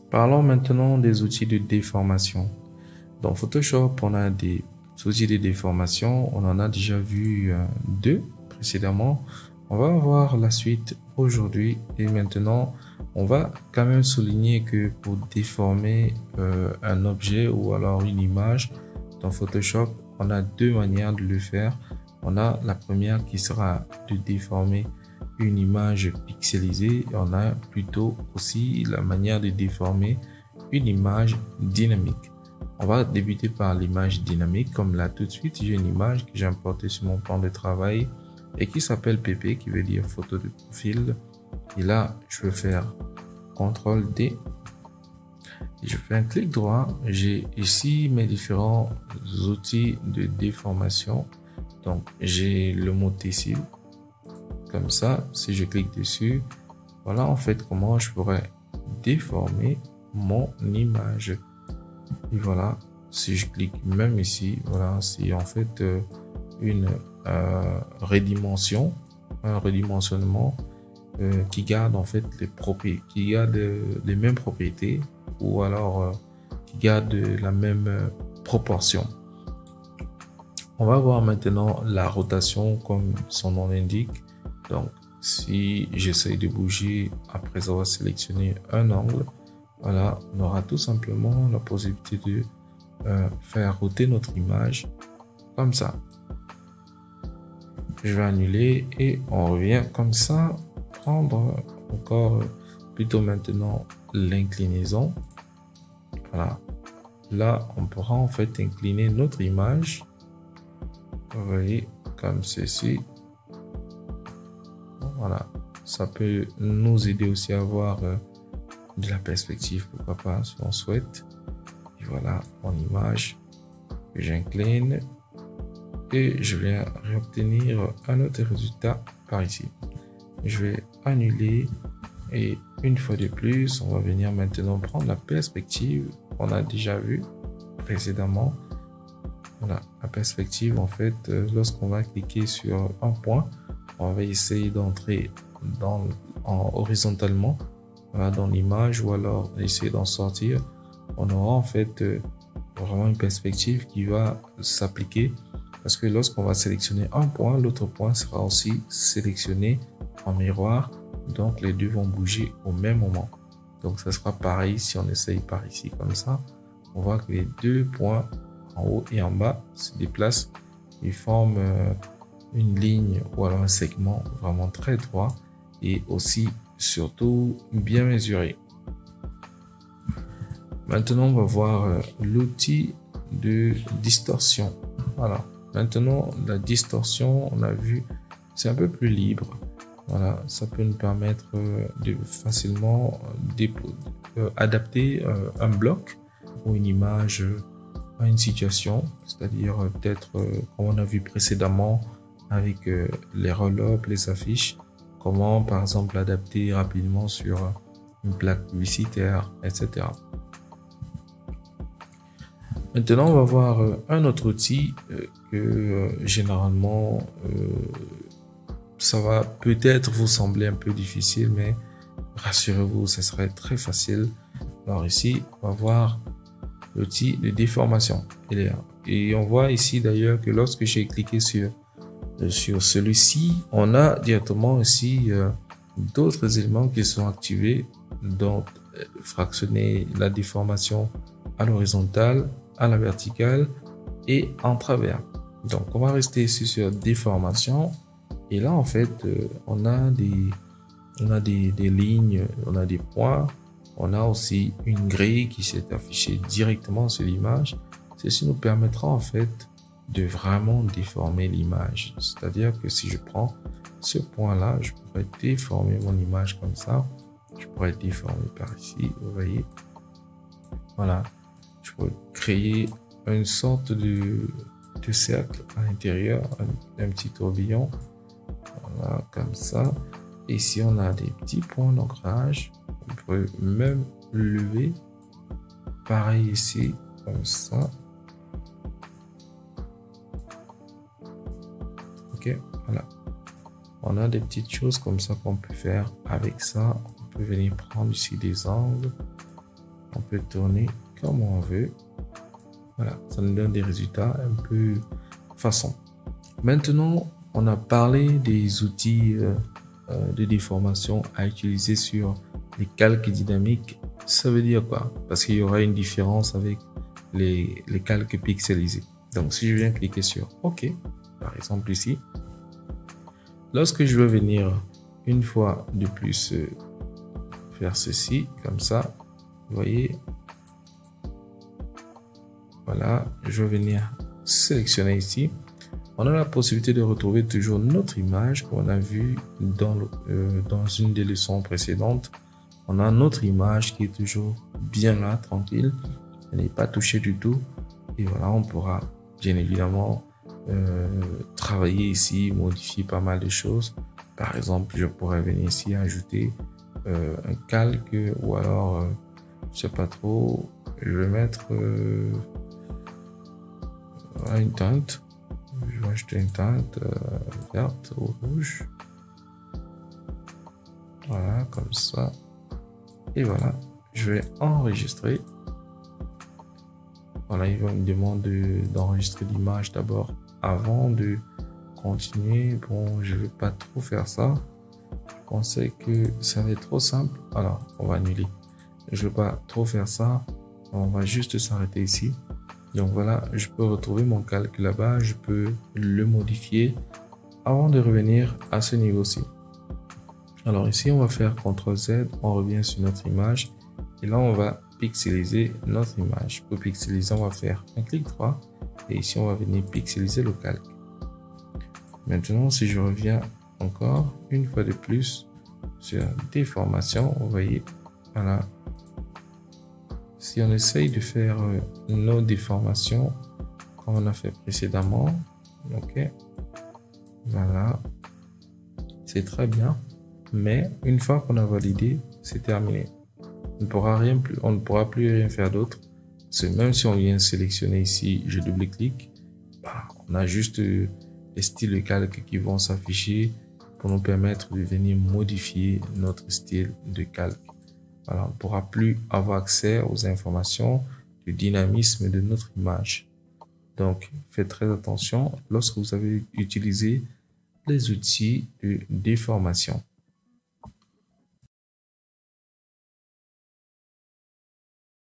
Parlons maintenant des outils de déformation. Dans Photoshop, on a des outils de déformation. On en a déjà vu deux précédemment. On va voir la suite aujourd'hui. Et maintenant, on va quand même souligner que pour déformer un objet ou alors une image dans Photoshop, on a deux manières de le faire. On a la première qui sera de déformer une image pixelisée. On a plutôt aussi la manière de déformer une image dynamique. On va débuter par l'image dynamique. Comme là tout de suite, j'ai une image que j'ai importée sur mon plan de travail et qui s'appelle PP, qui veut dire photo de profil. Et là, je vais faire CTRL D. Et je fais un clic droit. J'ai ici mes différents outils de déformation. Donc, j'ai le mot Tessil. Comme ça, si je clique dessus, voilà en fait comment je pourrais déformer mon image. Et voilà, si je clique même ici, voilà, c'est en fait une redimension, un redimensionnement qui garde en fait les propriétés, qui garde les mêmes propriétés ou alors qui garde la même proportion. On va voir maintenant la rotation comme son nom l'indique. Donc, si j'essaye de bouger après avoir sélectionné un angle, voilà, on aura tout simplement la possibilité de faire roter notre image comme ça. Je vais annuler et on revient comme ça, prendre encore plutôt maintenant l'inclinaison. Voilà, là on pourra en fait incliner notre image. Vous voyez, comme ceci. Voilà, ça peut nous aider aussi à avoir de la perspective, pourquoi pas, si on souhaite. Et voilà mon image que j'incline et je viens réobtenir un autre résultat par ici. Je vais annuler et une fois de plus, on va venir maintenant prendre la perspective qu'on a déjà vue précédemment. Voilà, la perspective en fait, lorsqu'on va cliquer sur un point, on va essayer d'entrer horizontalement, voilà, dans l'image ou alors essayer d'en sortir. On aura en fait vraiment une perspective qui va s'appliquer parce que lorsqu'on va sélectionner un point, l'autre point sera aussi sélectionné en miroir. Donc les deux vont bouger au même moment. Donc ça sera pareil si on essaye par ici comme ça. On voit que les deux points en haut et en bas se déplacent et forment une ligne ou alors un segment vraiment très droit et aussi surtout bien mesuré. Maintenant, on va voir l'outil de distorsion. Voilà. Maintenant, la distorsion, on a vu, c'est un peu plus libre. Voilà, ça peut nous permettre de facilement adapter un bloc ou une image à une situation, c'est-à-dire peut-être comme on a vu précédemment avec les roll-up, les affiches, comment par exemple adapter rapidement sur une plaque publicitaire, etc. Maintenant, on va voir un autre outil que généralement ça va peut-être vous sembler un peu difficile, mais rassurez-vous, ça serait très facile. Alors ici, on va voir l'outil de déformation. Et on voit ici d'ailleurs que lorsque j'ai cliqué sur celui-ci, on a directement ici d'autres éléments qui sont activés. Donc, fractionner la déformation à l'horizontale, à la verticale et en travers. Donc, on va rester ici sur déformation. Et là, en fait, on a des lignes, on a des points. On a aussi une grille qui s'est affichée directement sur l'image. Ceci nous permettra en fait de vraiment déformer l'image. C'est-à-dire que si je prends ce point-là, je pourrais déformer mon image comme ça. Je pourrais déformer par ici, vous voyez. Voilà. Je pourrais créer une sorte de cercle à l'intérieur, un petit tourbillon. Voilà, comme ça. Et si on a des petits points d'ancrage, on peut même lever. Pareil ici, comme ça. Ok, voilà. On a des petites choses comme ça qu'on peut faire avec ça. On peut venir prendre ici des angles. On peut tourner comme on veut. Voilà, ça nous donne des résultats un peu façon. Maintenant, on a parlé des outils de déformation à utiliser sur les calques dynamiques. Ça veut dire quoi? Parce qu'il y aura une différence avec les calques pixelisés. Donc, si je viens cliquer sur OK, par exemple ici, lorsque je veux venir une fois de plus faire ceci, comme ça, vous voyez, voilà, je vais venir sélectionner ici. On a la possibilité de retrouver toujours notre image qu'on a vue dans une des leçons précédentes. On a notre image qui est toujours bien là, tranquille. Elle n'est pas touchée du tout. Et voilà, on pourra bien évidemment travailler ici, modifier pas mal de choses. Par exemple, je pourrais venir ici ajouter un calque ou alors, je sais pas trop, je vais mettre une teinte. Je vais ajouter une teinte verte ou rouge. Voilà, comme ça. Et voilà, je vais enregistrer. Voilà, il va me demander d'enregistrer l'image d'abord avant de continuer. Bon, je ne vais pas trop faire ça. Je pensais que ça va être trop simple. Alors, on va annuler. Je ne vais pas trop faire ça. On va juste s'arrêter ici. Donc voilà, je peux retrouver mon calque là-bas. Je peux le modifier avant de revenir à ce niveau-ci. Alors ici, on va faire CTRL Z. On revient sur notre image. Et là, on va pixeliser notre image. Pour pixeliser, on va faire un clic droit. Et ici, on va venir pixeliser le calque. Maintenant, si je reviens encore une fois de plus sur déformation, vous voyez, voilà. Si on essaye de faire nos déformations comme on a fait précédemment, ok, voilà, c'est très bien. Mais une fois qu'on a validé, c'est terminé. On ne pourra plus rien faire d'autre. Même si on vient sélectionner ici, je double-clique, on a juste les styles de calque qui vont s'afficher pour nous permettre de venir modifier notre style de calque. Voilà, on ne pourra plus avoir accès aux informations du dynamisme de notre image. Donc, faites très attention lorsque vous avez utilisé les outils de déformation.